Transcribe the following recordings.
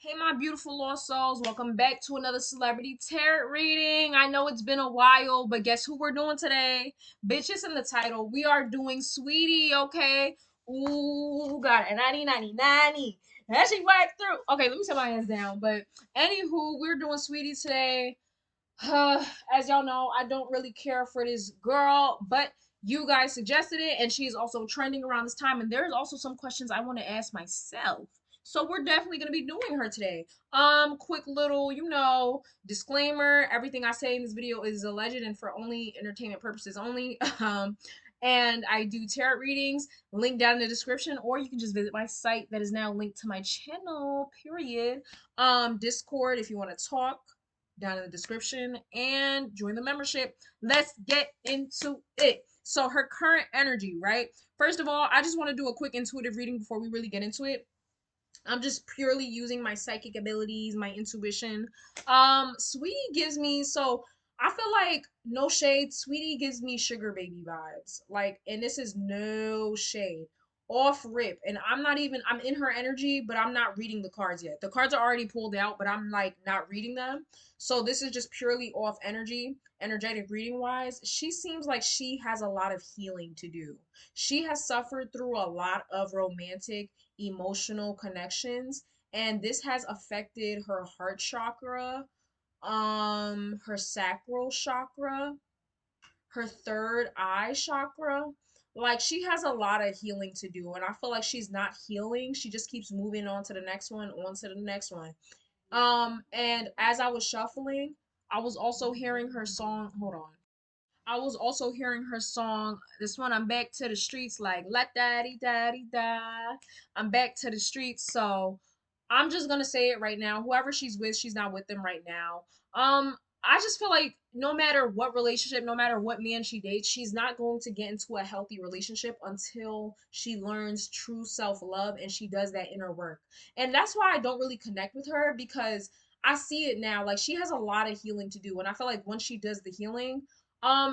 Hey, my beautiful lost souls. Welcome back to another celebrity tarot reading. I know it's been a while, but guess who we're doing today? Bitches in the title. We are doing Sweetie, okay? Ooh, got it. 90. That she whacked through. Okay, let me set my hands down. But anywho, we're doing Sweetie today. As y'all know, I don't really care for this girl, but you guys suggested it, and she's also trending around this time. And there's also some questions I want to ask myself. So we're definitely gonna be doing her today. Quick little, disclaimer. Everything I say in this video is alleged and for only entertainment purposes only. And I do tarot readings. Link down in the description, or you can just visit my site that is now linked to my channel. Period. Discord if you want to talk down in the description and join the membership. Let's get into it. So her current energy, right? First of all, I just want to do a quick intuitive reading before we really get into it. I'm just purely using my psychic abilities, my intuition. Sweetie gives me I feel like no shade. Sweetie gives me sugar baby vibes. Like, and this is no shade. Off rip. And I'm in her energy, but I'm not reading the cards yet. The cards are already pulled out, but I'm like not reading them. So this is just purely off energy, energetic reading wise. She seems like she has a lot of healing to do. She has suffered through a lot of romantic emotional connections, and this has affected her heart chakra, her sacral chakra, her third eye chakra. Like, she has a lot of healing to do, and I feel like she's not healing. She just keeps moving on to the next one, on to the next one. And as I was shuffling, I was also hearing her song. Hold on. I was also hearing her song. This one, I'm back to the streets, like la daddy daddy da. I'm back to the streets, so I'm just gonna say it right now. Whoever she's with, she's not with them right now. I just feel like no matter what relationship, no matter what man she dates, she's not going to get into a healthy relationship until she learns true self love and she does that inner work. And that's why I don't really connect with her, because I see it now. Like, she has a lot of healing to do, and I feel like once she does the healing,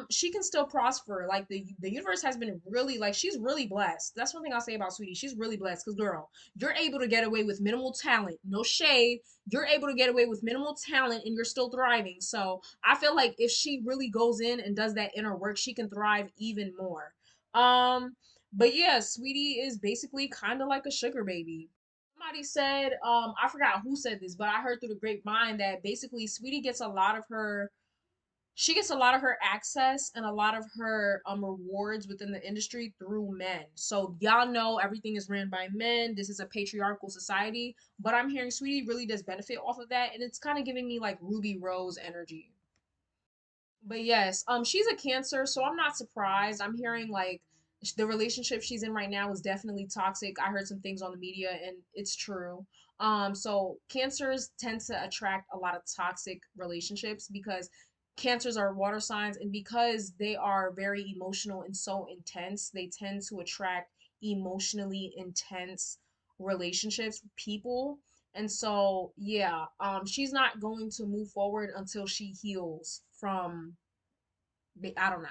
she can still prosper. Like, the universe has been really, like, she's really blessed. That's one thing I'll say about Sweetie. She's really blessed, because girl, you're able to get away with minimal talent. No shade. You're able to get away with minimal talent and you're still thriving. So I feel like if she really goes in and does that inner work, she can thrive even more. um but yeah, Sweetie is basically kind of like a sugar baby. Somebody said, I forgot who said this, but I heard through the grapevine that basically Sweetie gets a lot of her she gets a lot of her access and a lot of her rewards within the industry through men. So y'all know everything is ran by men. This is a patriarchal society, but I'm hearing Sweetie really does benefit off of that, and it's kind of giving me like Ruby Rose energy. But yes, she's a Cancer, so I'm not surprised. I'm hearing like the relationship she's in right now is definitely toxic. I heard some things on the media, and it's true. So Cancers tend to attract a lot of toxic relationships because Cancers are water signs, and because they are very emotional and so intense, they tend to attract emotionally intense relationships, people. And so, yeah, she's not going to move forward until she heals from, I don't know.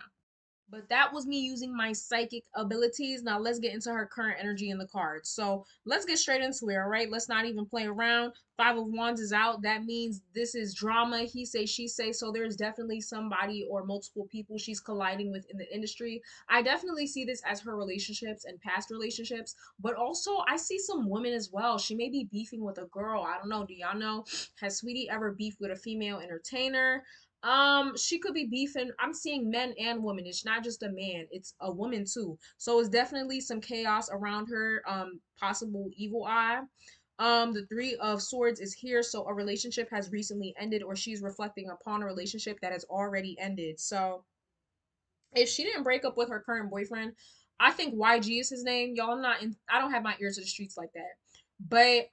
But that was me using my psychic abilities. Now let's get into her current energy in the cards. So let's get straight into it, all right? Let's not even play around. Five of Wands is out. That means this is drama. He say, she say. So there's definitely somebody or multiple people she's colliding with in the industry. I definitely see this as her relationships and past relationships. But also, I see some women as well. She may be beefing with a girl. I don't know. Do y'all know? Has Sweetie ever beefed with a female entertainer? She could be beefing. I'm seeing men and women. It's not just a man, it's a woman too. So it's definitely some chaos around her, possible evil eye. The Three of Swords is here, so a relationship has recently ended, or she's reflecting upon a relationship that has already ended. So if she didn't break up with her current boyfriend, I think YG is his name. Y'all, I don't have my ear to the streets like that. But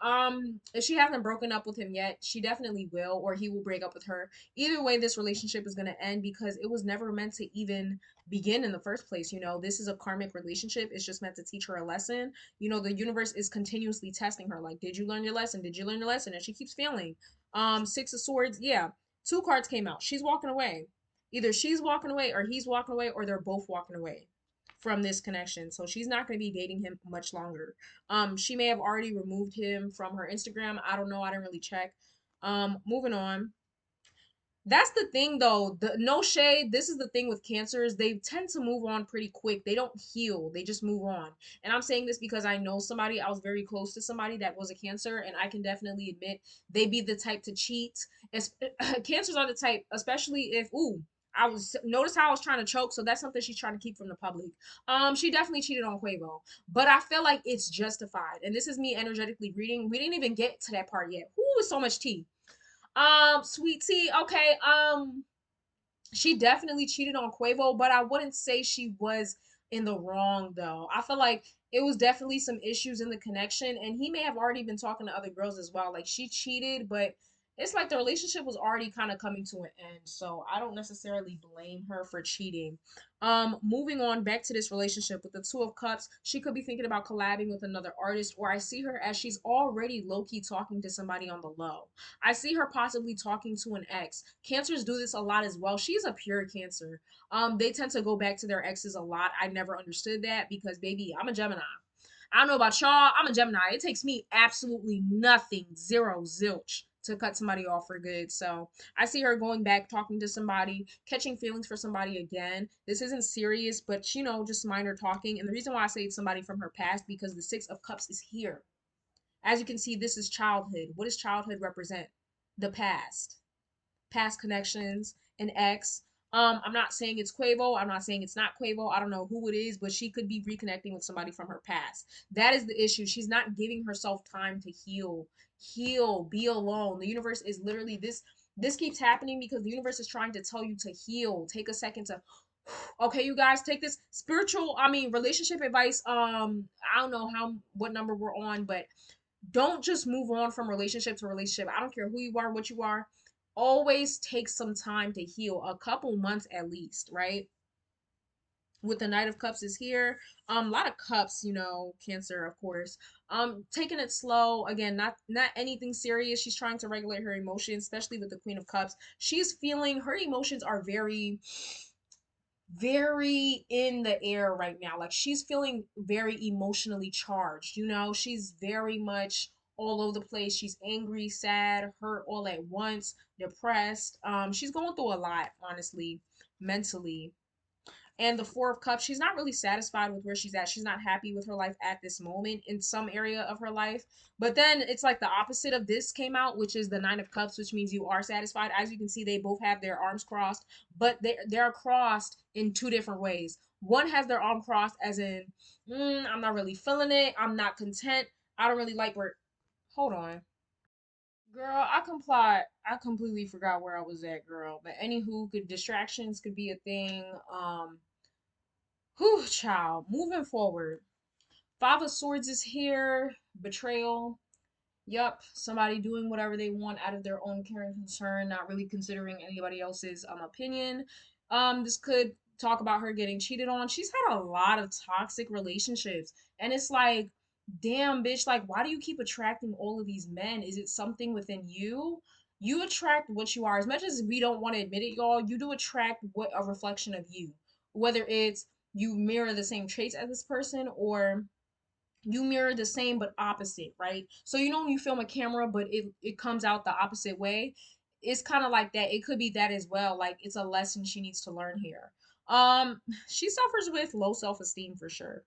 if she hasn't broken up with him yet, she definitely will, or he will break up with her. Either way, this relationship is gonna end because it was never meant to even begin in the first place. This is a karmic relationship. It's just meant to teach her a lesson. The universe is continuously testing her. Like, did you learn your lesson? Did you learn your lesson? And she keeps failing. Six of Swords, yeah. Two cards came out. She's walking away. Either she's walking away or he's walking away or they're both walking away. from this connection. So she's not going to be dating him much longer. She may have already removed him from her Instagram. I don't know. I didn't really check. Moving on. That's the thing though. The no shade. This is the thing with cancers. They tend to move on pretty quick. They don't heal. They just move on. And I'm saying this because I know somebody. I was very close to somebody that was a cancer, and I can definitely admit they be the type to cheat. As cancers are the type, especially if ooh. I was notice how I was trying to choke, so that's something she's trying to keep from the public. She definitely cheated on Quavo, but I feel like it's justified. And this is me energetically reading. We didn't even get to that part yet. Who is so much tea? Sweet tea. Okay. She definitely cheated on Quavo, but I wouldn't say she was in the wrong though. I feel like it was definitely some issues in the connection, and he may have already been talking to other girls as well. Like she cheated, but it's like the relationship was already kind of coming to an end. So I don't necessarily blame her for cheating. Moving on back to this relationship with the Two of Cups, she could be thinking about collabing with another artist, or I see her as she's already low key talking to somebody on the low. I see her possibly talking to an ex. Cancers do this a lot as well. She's a pure cancer. They tend to go back to their exes a lot. I never understood that because baby, I'm a Gemini. I don't know about y'all. I'm a Gemini. It takes me absolutely nothing, zero, zilch, to cut somebody off for good. So I see her going back, talking to somebody, catching feelings for somebody again. This isn't serious, but just minor talking. And the reason why I say it's somebody from her past because the Six of Cups is here. As you can see, this is childhood. What does childhood represent? The past connections, an ex. I'm not saying it's Quavo. I'm not saying it's not Quavo. I don't know who it is, but she could be reconnecting with somebody from her past. That is the issue. She's not giving herself time to heal, be alone. The universe is literally this. This keeps happening because the universe is trying to tell you to heal. Take a second to okay, you guys take this spiritual, I mean, relationship advice. I don't know what number we're on, but don't just move on from relationship to relationship. I don't care who you are, what you are. Always take some time to heal, a couple months at least, right? With the Knight of Cups is here. A lot of cups, Cancer, of course. Taking it slow. Again, not anything serious. She's trying to regulate her emotions, especially with the Queen of Cups. She's feeling her emotions are very in the air right now. Like she's feeling very emotionally charged. She's very much all over the place. She's angry, sad, hurt all at once, depressed. She's going through a lot, honestly, mentally. And the Four of Cups, she's not really satisfied with where she's at. She's not happy with her life at this moment in some area of her life. But then it's like the opposite of this came out, which is the Nine of Cups, which means you are satisfied. As you can see, they both have their arms crossed, but they're crossed in two different ways. One has their arm crossed as in, I'm not really feeling it. I'm not content. I don't really like where. Hold on. Girl, I completely forgot where I was at, girl. But anywho, could distractions could be a thing. Whew, child. Moving forward. Five of Swords is here. Betrayal. Yup. Somebody doing whatever they want out of their own care and concern, not really considering anybody else's opinion. This could talk about her getting cheated on. She's had a lot of toxic relationships. And it's like, damn, bitch, like, why do you keep attracting all of these men? Is it something within you? You attract what you are. As much as we don't want to admit it, y'all, you do attract what a reflection of you. Whether it's you mirror the same traits as this person or you mirror the same but opposite, right? So when you film a camera but it comes out the opposite way, it's kind of like that. It could be that as well. Like it's a lesson she needs to learn here. Um she suffers with low self-esteem for sure.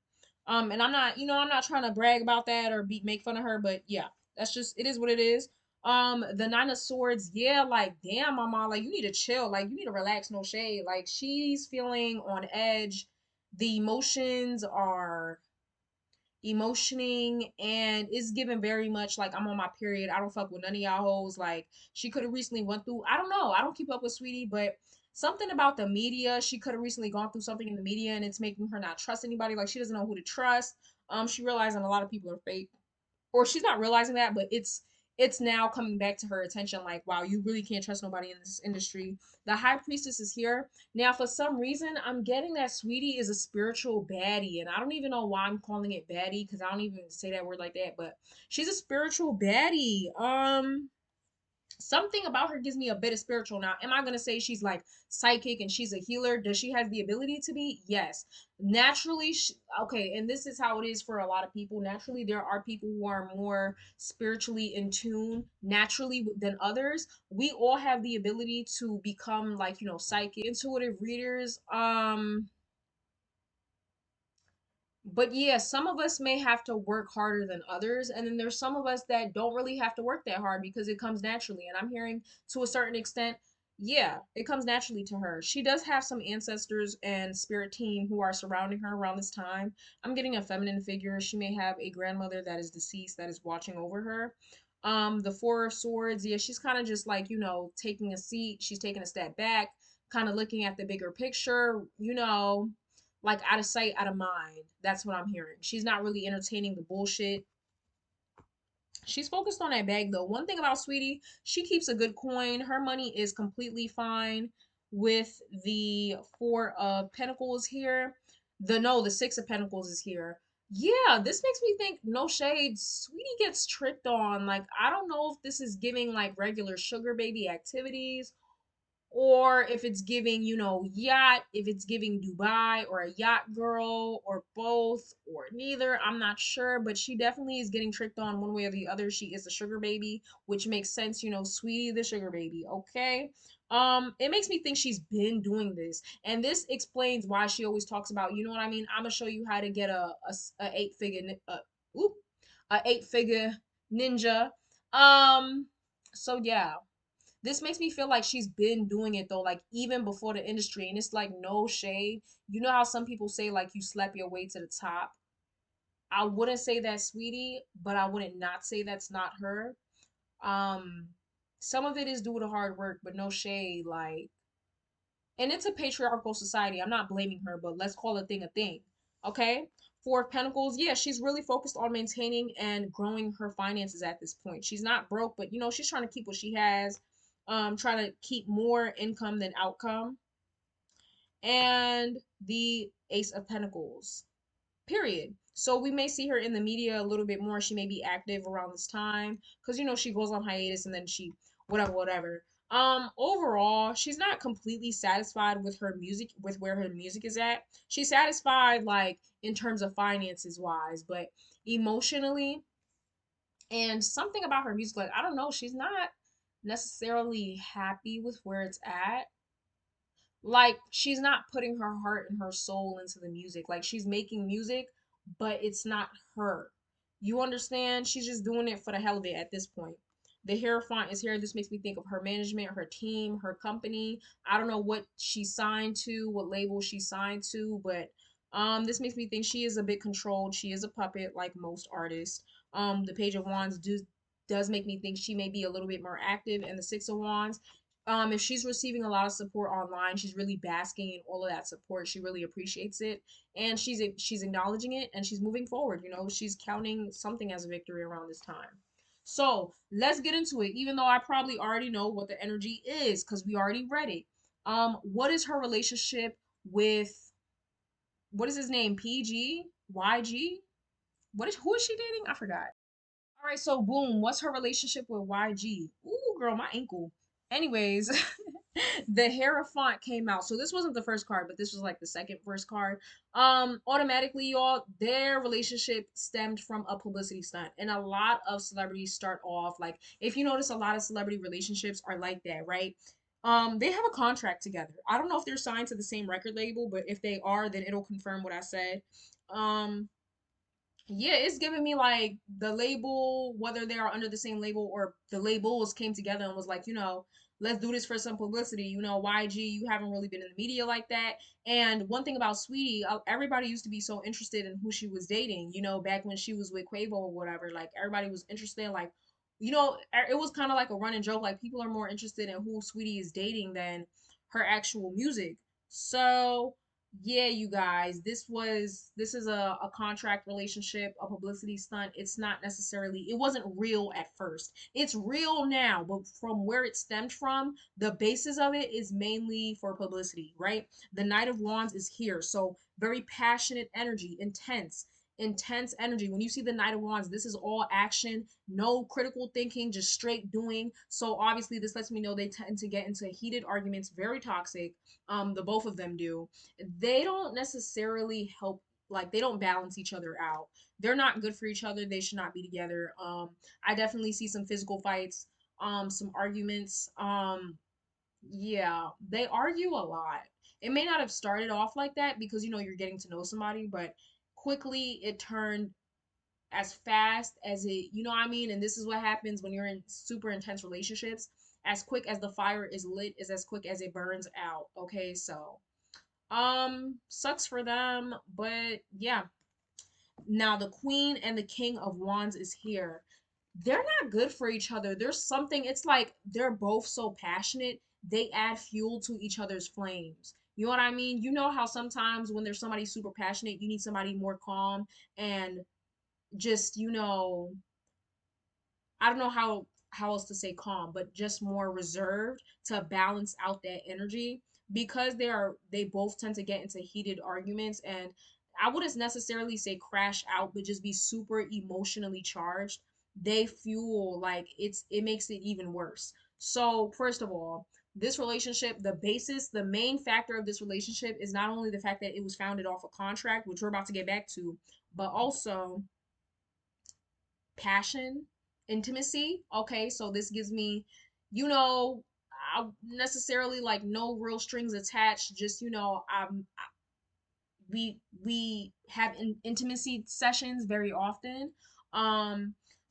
And I'm not trying to brag about that or make fun of her, but yeah, that's just it is what it is. The Nine of Swords, yeah, like damn mama, like you need to chill, like you need to relax, no shade. Like she's feeling on edge. The emotions are emotioning and it's given very much like I'm on my period. I don't fuck with none of y'all hoes. Like she could have recently went through, I don't know, I don't keep up with Sweetie, but something about the media, she could have recently gone through something in the media and it's making her not trust anybody. Like she doesn't know who to trust. She realizing a lot of people are fake, or she's not realizing that, but it's now coming back to her attention like wow, you really can't trust nobody in this industry. The High Priestess is here now. For some reason I'm getting that Sweetie is a spiritual baddie, and I don't even know why I'm calling it baddie because I don't even say that word like that, but she's a spiritual baddie. Something about her gives me a bit of spiritual. Now, am I going to say she's like psychic and she's a healer? Does she have the ability to be? Yes. Naturally, okay, and this is how it is for a lot of people. Naturally, there are people who are more spiritually in tune naturally than others. We all have the ability to become like, psychic, intuitive readers. But yeah, some of us may have to work harder than others, and then there's some of us that don't really have to work that hard because it comes naturally. And I'm hearing to a certain extent, yeah, it comes naturally to her. She does have some ancestors and spirit team who are surrounding her around this time. I'm getting a feminine figure. She may have a grandmother that is deceased that is watching over her. The Four of Swords, yeah, she's kind of just like, taking a seat. She's taking a step back, kind of looking at the bigger picture, like out of sight, out of mind. That's what I'm hearing. She's not really entertaining the bullshit. She's focused on that bag though. One thing about Sweetie, she keeps a good coin. Her money is completely fine with the Four of Pentacles here. The Six of Pentacles is here. Yeah, this makes me think, no shade, Sweetie gets tricked on. Like, I don't know if this is giving like regular sugar baby activities or if it's giving, yacht, if it's giving Dubai or a yacht girl or both or neither, I'm not sure, but she definitely is getting tricked on one way or the other. She is a sugar baby, which makes sense, Sweetie the sugar baby, okay? It makes me think she's been doing this, and this explains why she always talks about, you know what I mean? I'm gonna show you how to get a oop, a eight figure ninja. Um, so yeah, this makes me feel like she's been doing it though, like even before the industry. And it's like no shade. You know how some people say like you slap your way to the top? I wouldn't say that's Sweetie, but I wouldn't not say that's not her. Um, some of it is due to hard work, but no shade. Like, and it's a patriarchal society. I'm not blaming her, but let's call a thing a thing. Okay? Four of Pentacles, yeah, she's really focused on maintaining and growing her finances at this point. She's not broke, but she's trying to keep what she has, trying to keep more income than outcome. And the Ace of Pentacles period. So we may see her in the media a little bit more. She may be active around this time because she goes on hiatus and then she whatever whatever. Overall, she's not completely satisfied with her music with where her music is at. She's satisfied like in terms of finances wise, but emotionally and something about her music, like I don't know, she's not necessarily happy with where it's at. Like she's not putting her heart and her soul into the music. Like she's making music, but it's not her. You understand? She's just doing it for the hell of it at this point. The Hierophant is here. This makes me think of her management, her team, her company. I don't know what she signed to, what label she signed to, but this makes me think she is a bit controlled. She is a puppet like most artists. The Page of Wands does make me think she may be a little bit more active, and the Six of Wands, if she's receiving a lot of support online, she's really basking in all of that support. She really appreciates it, and she's acknowledging it, and she's moving forward. She's counting something as a victory around this time. So let's get into it. Even though I probably already know what the energy is, because we already read it. What is her relationship with, what is his name? PG? YG? Who is she dating? I forgot. All right, so boom, what's her relationship with YG? Ooh, girl, my ankle. Anyways, the Hierophant came out. So this wasn't the first card, but this was like the second first card. Automatically, y'all, their relationship stemmed from a publicity stunt. And a lot of celebrities start off like, if you notice, a lot of celebrity relationships are like that, right? They have a contract together. I don't know if they're signed to the same record label, but if they are, then it'll confirm what I said. Um, yeah, it's giving me like the label, whether they are under the same label or the labels came together and was like, let's do this for some publicity. YG, you haven't really been in the media like that. And one thing about Sweetie, everybody used to be so interested in who she was dating, back when she was with Quavo or whatever. Like, everybody was interested, like, it was kind of like a running joke. Like, people are more interested in who Sweetie is dating than her actual music. So, yeah, you guys, this is a contract relationship, a publicity stunt. It's not necessarily, it wasn't real at first. It's real now, but from where it stemmed from, the basis of it is mainly for publicity, right? The Knight of Wands is here, so very passionate energy, intense. intense energy. When you see the Knight of Wands, this is all action, no critical thinking, just straight doing. So obviously this lets me know they tend to get into heated arguments, very toxic. The both of them do. They don't necessarily help, like they don't balance each other out. They're not good for each other. They should not be together. I definitely see some physical fights, some arguments. Yeah, they argue a lot. It may not have started off like that because you're getting to know somebody, but quickly it turned as fast as what I mean? And this is what happens when you're in super intense relationships. As quick as the fire is lit is as quick as it burns out. Okay, so sucks for them, but yeah. Now the Queen and the King of Wands is here. They're not good for each other. There's something, it's like they're both so passionate, they add fuel to each other's flames. You know what I mean? You know how sometimes when there's somebody super passionate, you need somebody more calm and just, I don't know how else to say calm, but just more reserved to balance out that energy because they both tend to get into heated arguments, and I wouldn't necessarily say crash out, but just be super emotionally charged. They fuel like it makes it even worse. So, first of all, this relationship, the main factor of this relationship is not only the fact that it was founded off a contract, which we're about to get back to, but also passion, intimacy. Okay, so this gives me, you know, I necessarily like no real strings attached. Just we have intimacy sessions very often.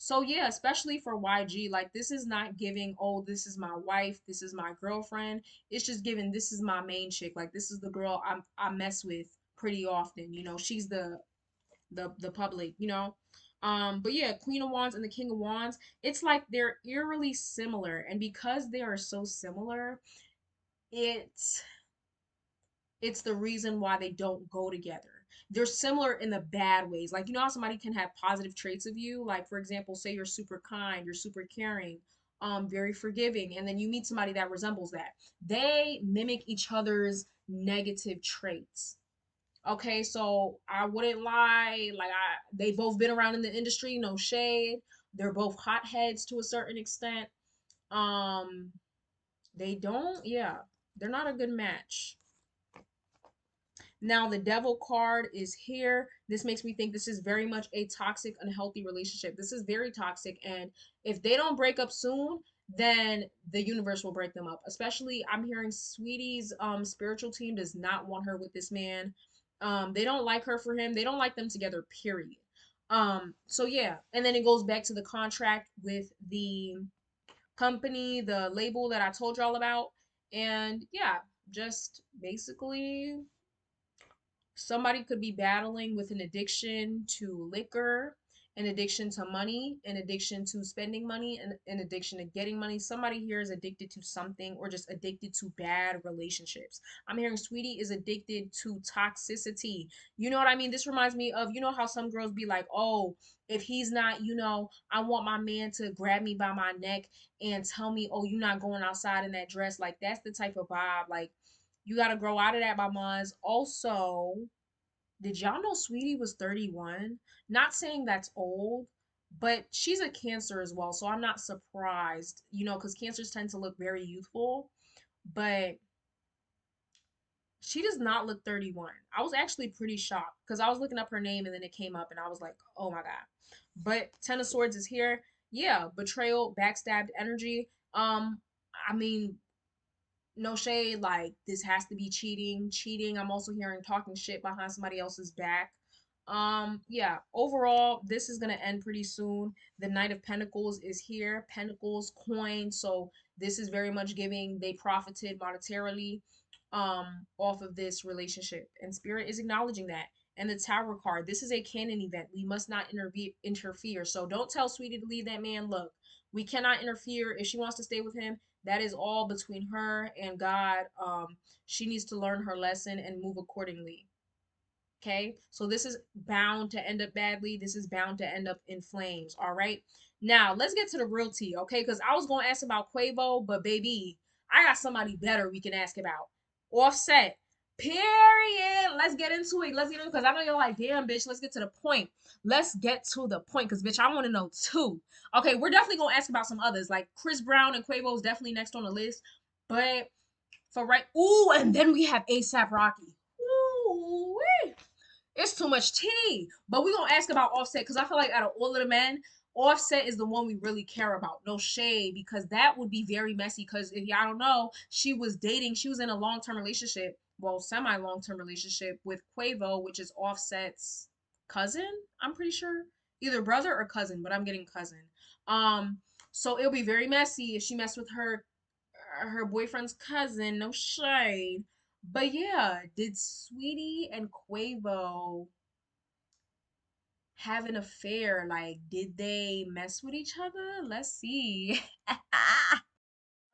So yeah, especially for YG, like this is not giving, oh, this is my wife, this is my girlfriend. It's just giving, this is my main chick. Like this is the girl I mess with pretty often. She's the public, but yeah, Queen of Wands and the King of Wands, it's like they're eerily similar, and because they are so similar, it's it's the reason why they don't go together. They're similar in the bad ways. Like, how somebody can have positive traits of you, like for example, say you're super kind, you're super caring, very forgiving, and then you meet somebody that resembles that. They mimic each other's negative traits. Okay, so I wouldn't lie. Like they both been around in the industry, no shade. They're both hotheads to a certain extent. Um, they don't, yeah, they're not a good match. Now the devil card is here. This makes me think this is very much a toxic, unhealthy relationship. This is very toxic, and if they don't break up soon, then the universe will break them up. Especially, I'm hearing Sweetie's spiritual team does not want her with this man. They don't like her for him. They don't like them together, period. So yeah, and then it goes back to the contract with the company, the label that I told y'all about. And yeah, just basically somebody could be battling with an addiction to liquor, an addiction to money, an addiction to spending money, and an addiction to getting money. Somebody here is addicted to something or just addicted to bad relationships. I'm hearing Sweetie is addicted to toxicity. You know what I mean? This reminds me of, how some girls be like, oh, if he's not, I want my man to grab me by my neck and tell me, oh, you're not going outside in that dress. Like, that's the type of vibe. Like, you got to grow out of that, my moms. Also, did y'all know Sweetie was 31? Not saying that's old, but she's a Cancer as well, so I'm not surprised, because Cancers tend to look very youthful, but she does not look 31. I was actually pretty shocked because I was looking up her name and then it came up and I was like, oh my God. But Ten of Swords is here. Yeah, betrayal, backstabbed energy. I mean, no shade, like this has to be cheating. I'm also hearing talking shit behind somebody else's back. Yeah, overall this is going to end pretty soon. The Knight of Pentacles is here, pentacles, coin, so this is very much giving they profited monetarily off of this relationship, and spirit is acknowledging that. And the Tower card, this is a canon event, we must not interfere, so don't tell Sweetie to leave that man. Look, we cannot interfere. If she wants to stay with him, that is all between her and God. She needs to learn her lesson and move accordingly. Okay, so this is bound to end up badly. This is bound to end up in flames. All right, now let's get to the real tea. Okay, because I was gonna ask about Quavo, but baby, I got somebody better we can ask about. Offset. Period. Let's get into it. Let's get into it because I know you're like, damn, bitch. Let's get to the point. Let's get to the point because, bitch, I want to know too. Okay, we're definitely gonna ask about some others like Chris Brown and Quavo is definitely next on the list, but for right, ooh, and then we have ASAP Rocky. Ooh, it's too much tea. But we gonna ask about Offset because I feel like out of all of the men, Offset is the one we really care about. No shade, because that would be very messy. Because if y'all don't know, she was dating, she was in a long term relationship, well, semi long term relationship with Quavo, which is Offset's cousin. I'm pretty sure either brother or cousin, but I'm getting cousin. Um, so it'll be very messy if she messed with her boyfriend's cousin. No shade. But yeah, did Sweetie and Quavo have an affair? Like, did they mess with each other? Let's see. All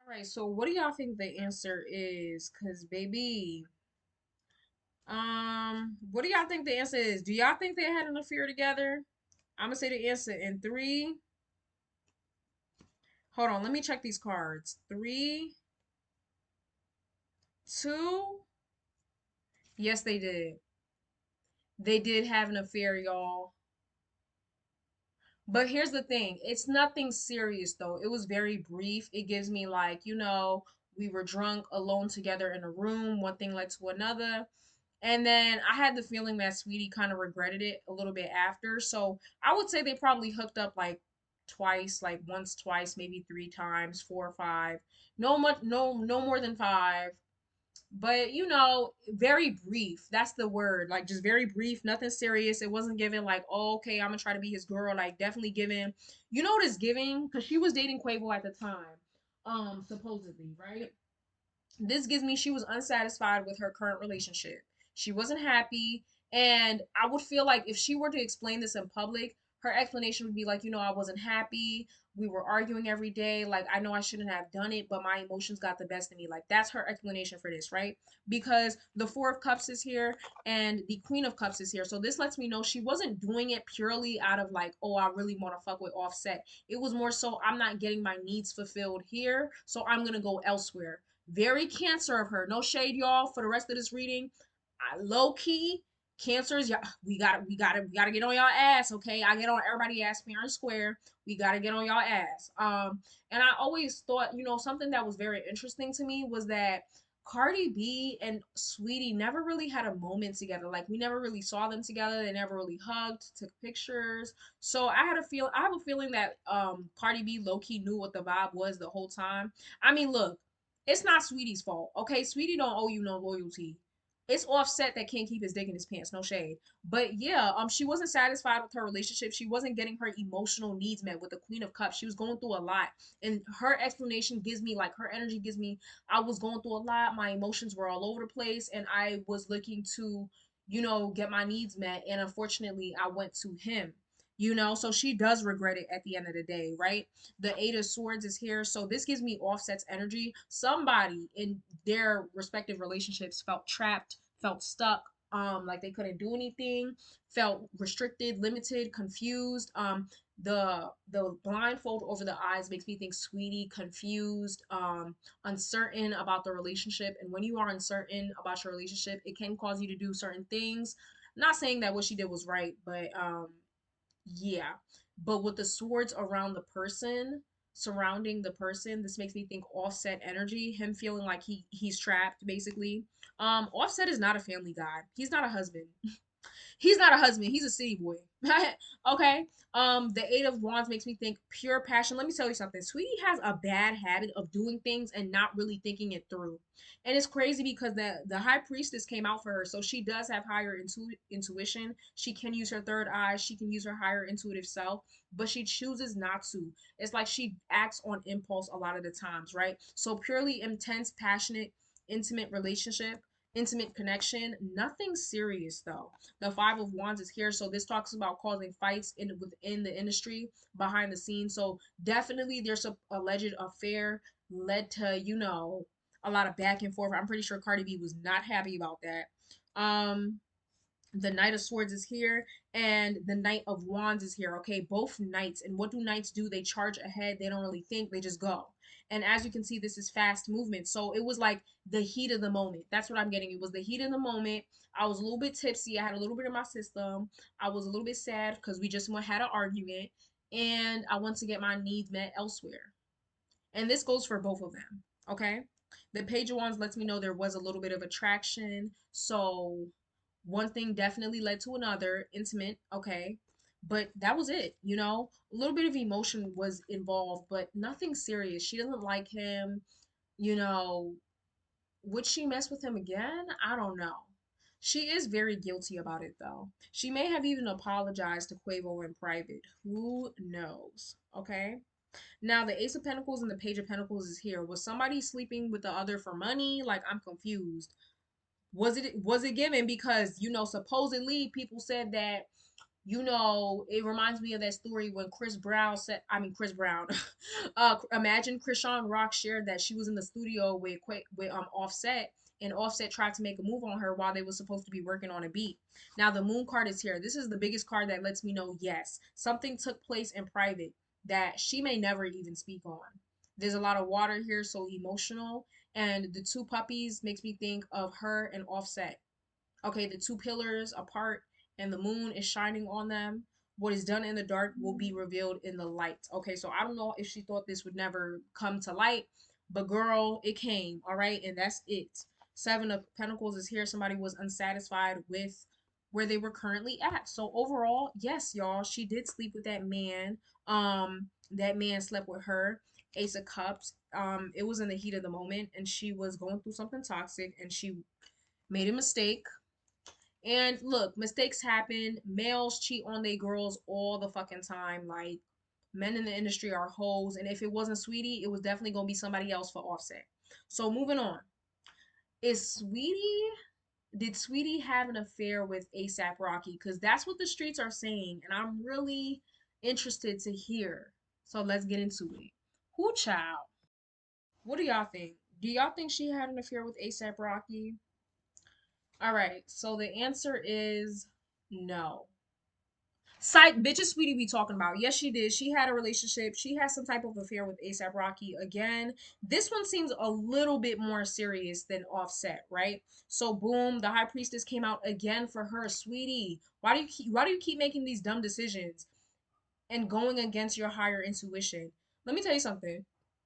right, so what do y'all think the answer is? Cause baby, what do y'all think the answer is? Do y'all think they had an affair together? I'm gonna say the answer in three. Hold on, let me check these cards. Three, two. Yes, they did. They did have an affair, y'all. But here's the thing, it's nothing serious though. It was very brief. It gives me like, we were drunk alone together in a room, one thing led to another. And then I had the feeling that Sweetie kind of regretted it a little bit after. So I would say they probably hooked up like twice, like once, twice, maybe three times, four or five. No more than five. But very brief. That's the word. Like just very brief, nothing serious. It wasn't given like, oh, okay, I'm gonna try to be his girl. Like definitely giving, you know what it's giving? Because she was dating Quavo at the time, supposedly, right? This gives me she was unsatisfied with her current relationship. She wasn't happy. And I would feel like if she were to explain this in public, her explanation would be like, I wasn't happy. We were arguing every day. Like, I know I shouldn't have done it, but my emotions got the best of me. Like, that's her explanation for this, right? Because the Four of Cups is here and the Queen of Cups is here. So this lets me know she wasn't doing it purely out of like, oh, I really want to fuck with Offset. It was more so, I'm not getting my needs fulfilled here, so I'm going to go elsewhere. Very Cancer of her. No shade, y'all. For the rest of this reading, low key Cancers. Yeah, we gotta get on y'all ass. Okay, I get on everybody ass fair and square. We gotta get on y'all ass. And I always thought, something that was very interesting to me was that Cardi B and Sweetie never really had a moment together. Like we never really saw them together. They never really hugged, took pictures. So I have a feeling that Cardi B low key knew what the vibe was the whole time. I mean, look, it's not Sweetie's fault. Okay, Sweetie don't owe you no loyalty. It's Offset that can't keep his dick in his pants. No shade. But yeah, she wasn't satisfied with her relationship. She wasn't getting her emotional needs met with the Queen of Cups. She was going through a lot. And her explanation gives me like her energy gives me I was going through a lot. My emotions were all over the place and I was looking to, get my needs met. And unfortunately, I went to him. So she does regret it at the end of the day, right? The Eight of Swords is here. So this gives me Offset's energy. Somebody in their respective relationships felt trapped, felt stuck, like they couldn't do anything, felt restricted, limited, confused. The blindfold over the eyes makes me think Sweetie confused, uncertain about the relationship. And when you are uncertain about your relationship, it can cause you to do certain things. Not saying that what she did was right, but yeah. But with the swords around the person, surrounding the person, this makes me think Offset energy, him feeling like he's trapped basically. Offset is not a family guy. He's not a husband. He's not a husband. He's a city boy. Okay. The Eight of Wands makes me think pure passion. Let me tell you something. Sweetie has a bad habit of doing things and not really thinking it through. And it's crazy because the High Priestess came out for her, so she does have higher intuition. She can use her third eye. She can use her higher intuitive self, but she chooses not to. It's like she acts on impulse a lot of the times, right? So purely intense, passionate, intimate relationship, intimate connection, nothing serious though. The Five of Wands is here, so this talks about causing fights within the industry behind the scenes. So definitely, there's a alleged affair led to a lot of back and forth. I'm pretty sure Cardi B was not happy about that. Um, The Knight of Swords is here, and the Knight of Wands is here. Okay, both knights. And what do knights do? They charge ahead. They don't really think. They just go. And as you can see, this is fast movement. So it was like the heat of the moment. That's what I'm getting. It was the heat of the moment. I was a little bit tipsy. I had a little bit in my system. I was a little bit sad because we just had an argument, and I want to get my needs met elsewhere. And this goes for both of them. Okay. The Page of Wands lets me know there was a little bit of attraction. So one thing definitely led to another, intimate, okay. But that was it, you know? A little bit of emotion was involved, but nothing serious. She doesn't like him, you know. Would she mess with him again? I don't know. She is very guilty about it though. She may have even apologized to Quavo in private. Who knows? Okay. Now the Ace of Pentacles and the Page of Pentacles is here. Was somebody sleeping with the other for money? Like, I'm confused. Was it given? Because supposedly people said that, it reminds me of that story when Chris Brown said, I mean Chris Brown, imagine Krishan Rock shared that she was in the studio with Offset, and Offset tried to make a move on her while they were supposed to be working on a beat. Now the Moon card is here. This is the biggest card that lets me know, yes, something took place in private that she may never even speak on. There's a lot of water here, so emotional, and the two puppies makes me think of her and Offset. Okay, the two pillars apart and the moon is shining on them. What is done in the dark will be revealed in the light. Okay, so I don't know if she thought this would never come to light, but girl, it came. All right, and that's it. Seven of Pentacles is here. Somebody was unsatisfied with where they were currently at. So overall, yes, y'all, she did sleep with that man. That man slept with her. Ace of Cups. It was in the heat of the moment, and she was going through something toxic, and she made a mistake. And look, mistakes happen. Males cheat on their girls all the fucking time. Like, men in the industry are hoes. And if it wasn't Sweetie, it was definitely gonna be somebody else for Offset. So moving on. Is Sweetie did Sweetie have an affair with ASAP Rocky? Because that's what the streets are saying, and I'm really interested to hear. So let's get into it. Who child? What do y'all think? Do y'all think she had an affair with ASAP Rocky? All right, so the answer is no. Side bitches Sweetie be talking about. Yes, she did. She had a relationship. She has some type of affair with ASAP Rocky again. This one seems a little bit more serious than Offset, right? So boom, the High Priestess came out again for her. Sweetie, why do you keep making these dumb decisions and going against your higher intuition? Let me tell you something.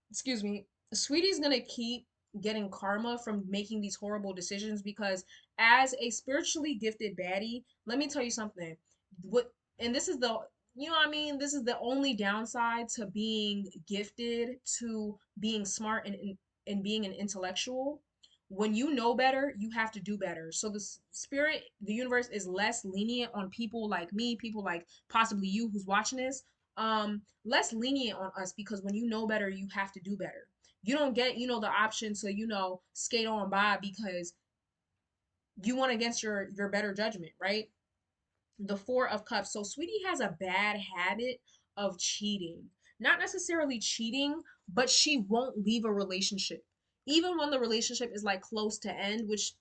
Excuse me. Sweetie's gonna keep getting karma from making these horrible decisions because as a spiritually gifted baddie, let me tell you something. What and this is the what I mean? This is the only downside to being gifted, to being smart and being an intellectual. When you know better, you have to do better. So the spirit, the universe is less lenient on people like me, people like possibly you who's watching this, less lenient on us because when you know better, you have to do better. You don't get, the option to, skate on by because you went against your better judgment, right? The Four of Cups. So Sweetie has a bad habit of cheating. Not necessarily cheating, but she won't leave a relationship. Even when the relationship is like close to end, which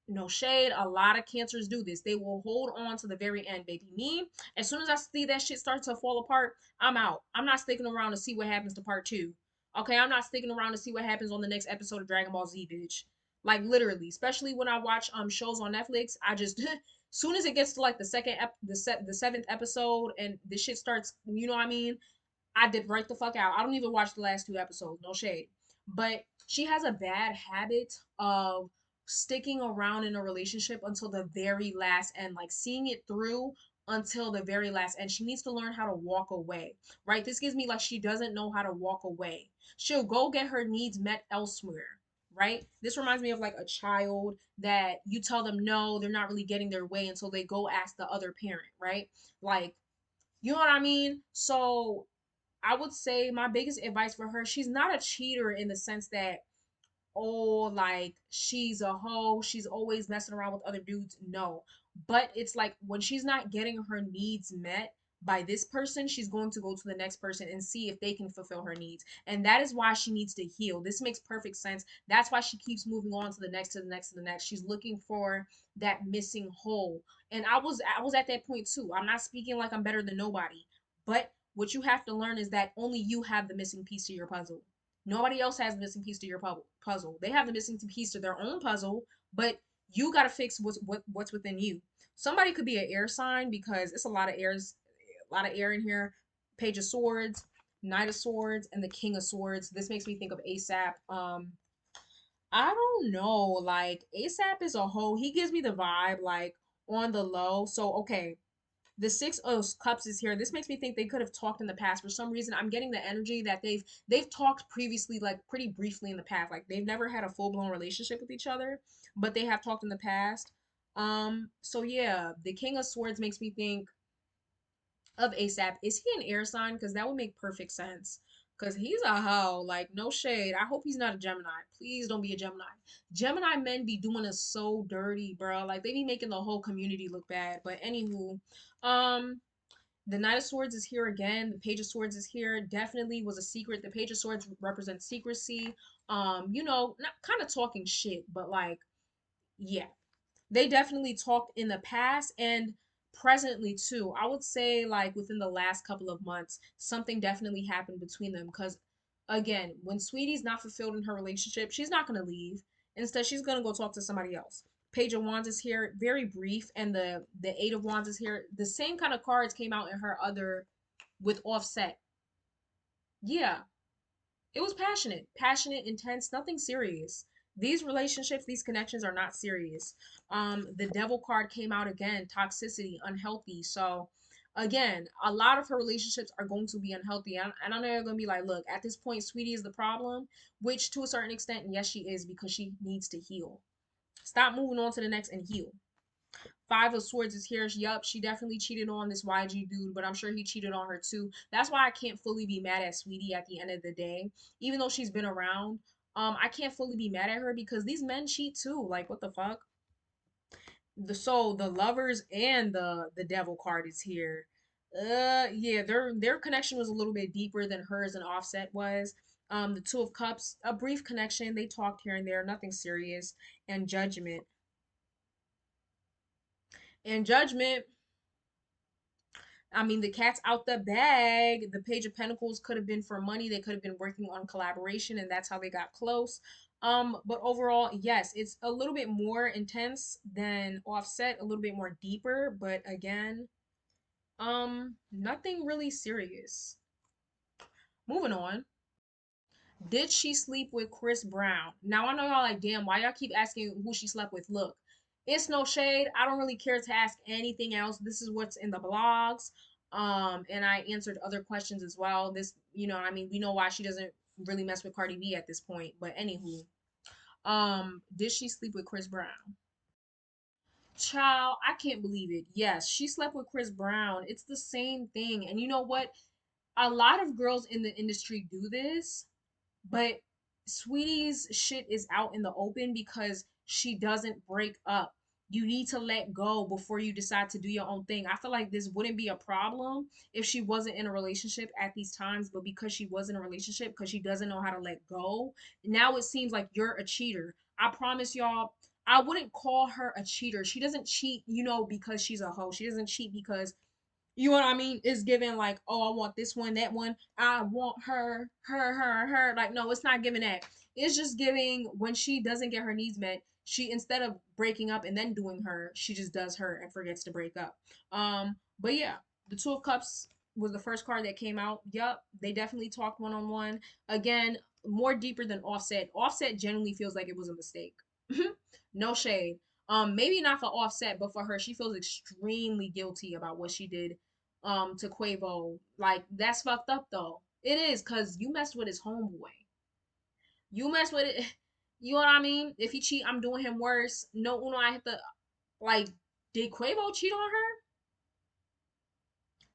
no shade, a lot of cancers do this. They will hold on to the very end, baby. Me, as soon as I see that shit start to fall apart, I'm out. I'm not sticking around to see what happens to part two. Okay, I'm not sticking around to see what happens on the next episode of Dragon Ball Z, bitch. Like literally, especially when I watch shows on Netflix, I just soon as it gets to like the seventh episode and the shit starts, you know what I mean? I did right the fuck out. I don't even watch the last two episodes, no shade. But she has a bad habit of sticking around in a relationship until the very last end, like seeing it through until the very last end. She needs to learn how to walk away, right? This gives me like she doesn't know how to walk away. She'll go get her needs met elsewhere, right? This reminds me of like a child that you tell them no, they're not really getting their way until they go ask the other parent, right? Like, you know what I mean? So I would say my biggest advice for her, she's not a cheater in the sense that, oh, like she's a hoe, she's always messing around with other dudes. No. But it's like when she's not getting her needs met, by this person, she's going to go to the next person and see if they can fulfill her needs. And that is why she needs to heal. This makes perfect sense. That's why she keeps moving on to the next, to the next, to the next. She's looking for that missing hole. And I was at that point too. I'm not speaking like I'm better than nobody, but what you have to learn is that only you have the missing piece to your puzzle. Nobody else has the missing piece to your puzzle. They have the missing piece to their own puzzle, but you got to fix what's within you. Somebody could be an air sign because it's a lot of air in here. Page of Swords, Knight of Swords, and the King of Swords. This makes me think of ASAP. I don't know. Like ASAP is a whole. He gives me the vibe like on the low. So okay, the Six of Cups is here. This makes me think they could have talked in the past. For some reason, I'm getting the energy that they've talked previously, like pretty briefly in the past. Like they've never had a full blown relationship with each other, but they have talked in the past. So yeah, the King of Swords makes me think of ASAP. Is he an air sign? Because that would make perfect sense. Because he's a hoe. Like, no shade. I hope he's not a Gemini. Please don't be a Gemini. Gemini men be doing us so dirty, bro. Like, they be making the whole community look bad. But anywho, um, the Knight of Swords is here again. The Page of Swords is here. Definitely was a secret. The Page of Swords represents secrecy. Not kind of talking shit, but like, yeah, they definitely talked in the past and presently too. I would say like within the last couple of months, something definitely happened between them because again, when Sweetie's not fulfilled in her relationship, she's not going to leave. Instead, she's going to go talk to somebody else. Page of Wands is here, very brief, and the Eight of Wands is here. The same kind of cards came out in her other with Offset. Yeah, it was passionate, intense, nothing serious. These relationships, these connections are not serious. The devil card came out again, toxicity, unhealthy. So again, a lot of her relationships are going to be unhealthy. And I know you're gonna be like, look, at this point, Sweetie is the problem, which to a certain extent, yes, she is because she needs to heal. Stop moving on to the next and heal. Five of Swords is here. Yup, she definitely cheated on this YG dude, but I'm sure he cheated on her too. That's why I can't fully be mad at Sweetie at the end of the day. Even though she's been around, I can't fully be mad at her because these men cheat too. Like what the fuck? The lovers and the devil card is here. Yeah, their connection was a little bit deeper than hers and Offset was. The Two of Cups, a brief connection. They talked here and there, nothing serious. And Judgment. And Judgment, I mean, the cat's out the bag. The Page of Pentacles could have been for money. They could have been working on collaboration, and that's how they got close. But overall, yes, it's a little bit more intense than Offset, a little bit more deeper, but again, nothing really serious. Moving on. Did she sleep with Chris Brown? Now I know y'all like, damn, why y'all keep asking who she slept with? Look, it's no shade. I don't really care to ask anything else. This is what's in the blogs. And I answered other questions as well. This, I mean, we know why she doesn't really mess with Cardi B at this point. But anywho, did she sleep with Chris Brown? Child, I can't believe it. Yes, she slept with Chris Brown. It's the same thing. And you know what? A lot of girls in the industry do this. But Sweetie's shit is out in the open because she doesn't break up. You need to let go before you decide to do your own thing. I feel like this wouldn't be a problem if she wasn't in a relationship at these times, but because she was in a relationship, because she doesn't know how to let go, now it seems like you're a cheater. I promise y'all, I wouldn't call her a cheater. She doesn't cheat, because she's a hoe. She doesn't cheat because you know what I mean? It's giving like, oh, I want this one, that one. I want her. Like, no, it's not giving that. It's just giving when she doesn't get her needs met, she instead of breaking up and then doing her, she just does her and forgets to break up. But yeah, the Two of Cups was the first card that came out. Yup, they definitely talked one on one. Again, more deeper than Offset. Offset genuinely feels like it was a mistake. No shade. Maybe not for Offset, but for her, she feels extremely guilty about what she did to Quavo. Like that's fucked up though. It is cause you messed with his homeboy. You messed with it. You know what I mean? If he cheat, I'm doing him worse. No, Uno, I have to like. Did Quavo cheat on her?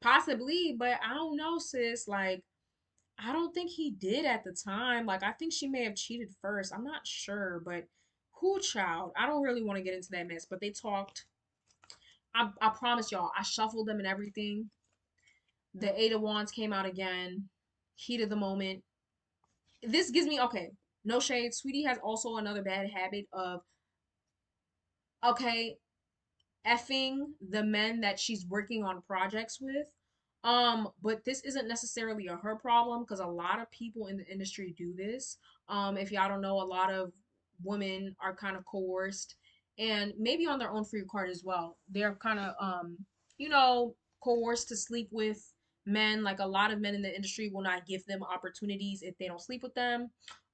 Possibly, but I don't know, sis. Like, I don't think he did at the time. Like, I think she may have cheated first. I'm not sure, but who child? I don't really want to get into that mess. But they talked. I promise y'all, I shuffled them and everything. The Eight of Wands came out again. Heat of the moment. This gives me okay. No shade. Sweetie has also another bad habit of okay, effing the men that she's working on projects with. But this isn't necessarily a her problem because a lot of people in the industry do this. If y'all don't know, a lot of women are kind of coerced and maybe on their own free card as well. They're kind of you know, coerced to sleep with men. Like a lot of men in the industry will not give them opportunities if they don't sleep with them.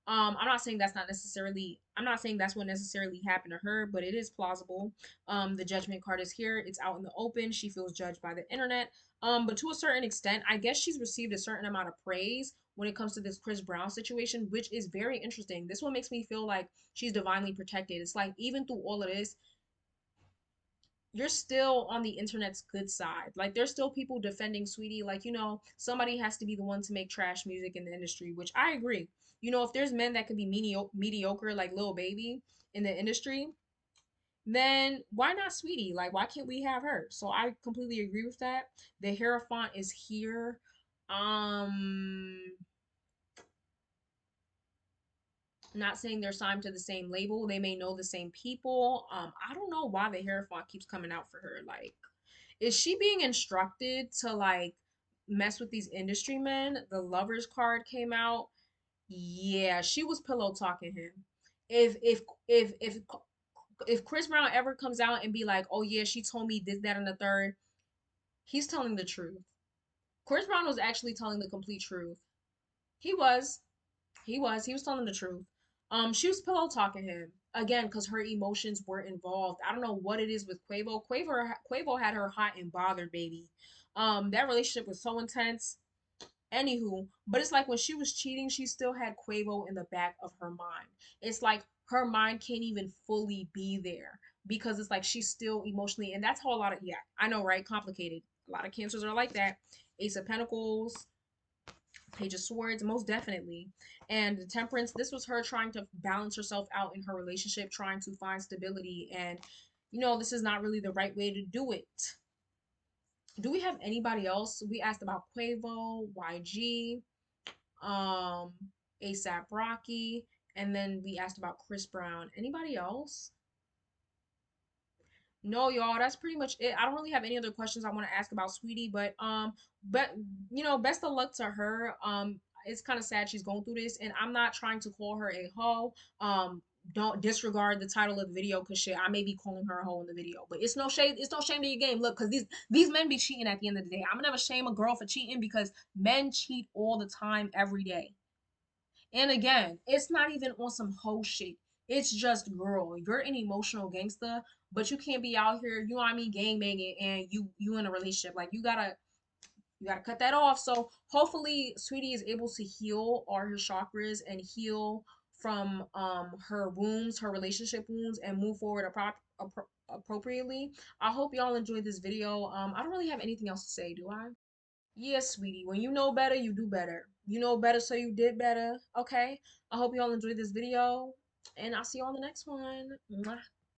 I'm not saying that's not necessarily I'm not saying that's what necessarily happened to her, but it is plausible. The judgment card is here. It's out in the open. She feels judged by the internet. But to a certain extent, I guess she's received a certain amount of praise when it comes to this Chris Brown situation, which is very interesting. This one makes me feel like she's divinely protected. It's like even through all of this, you're still on the internet's good side. Like there's still people defending Sweetie. Like, you know, somebody has to be the one to make trash music in the industry, which I agree. You know, if there's men that can be mediocre like Lil Baby in the industry, then why not Sweetie? Like, why can't we have her? So I completely agree with that. The Hierophant is here. Um, Not saying they're signed to the same label. They may know the same people. I don't know why the Hierophant keeps coming out for her. Like, is she being instructed to like mess with these industry men? The Lovers card came out. Yeah, she was pillow talking him. If if if if if Chris Brown ever comes out and be like, "Oh yeah, she told me this, that, and the third," he's telling the truth. Chris Brown was actually telling the complete truth. He was. He was telling the truth. She was pillow talking him again because her emotions were involved. I don't know what it is with Quavo. Quavo had her hot and bothered, baby. That relationship was so intense. Anywho, but it's like when she was cheating, she still had Quavo in the back of her mind. It's like her mind can't even fully be there because it's like she's still emotionally, and that's how a lot of yeah, I know, right? Complicated. A lot of cancers are like that. Ace of Pentacles, Page of Swords, most definitely. And the Temperance, this was her trying to balance herself out in her relationship, trying to find stability. And, you know, this is not really the right way to do it. Do we have anybody else? We asked about Quavo, YG, um, ASAP Rocky, and then we asked about Chris Brown. Anybody else? No, y'all, that's pretty much it. I don't really have any other questions I want to ask about Sweetie, but you know, best of luck to her. It's kind of sad she's going through this, and I'm not trying to call her a hoe. Don't disregard the title of the video because shit, I may be calling her a hoe in the video, but it's no shade. It's no shame to your game. Look, because these men be cheating at the end of the day. I'm gonna never shame a girl for cheating because men cheat all the time, every day. And again, it's not even on some hoe shit. It's just, girl, you're an emotional gangster, but you can't be out here, you know what I mean, gang banging, and you in a relationship. Like you gotta cut that off. So hopefully, Sweetie is able to heal all her chakras and heal from her wounds, her relationship wounds, and move forward appropriately. I hope y'all enjoyed this video. I don't really have anything else to say, do I? Yes, sweetie. When you know better, you do better. You know better, so you did better. Okay. I hope you all enjoyed this video, and I'll see you on the next one. Mwah.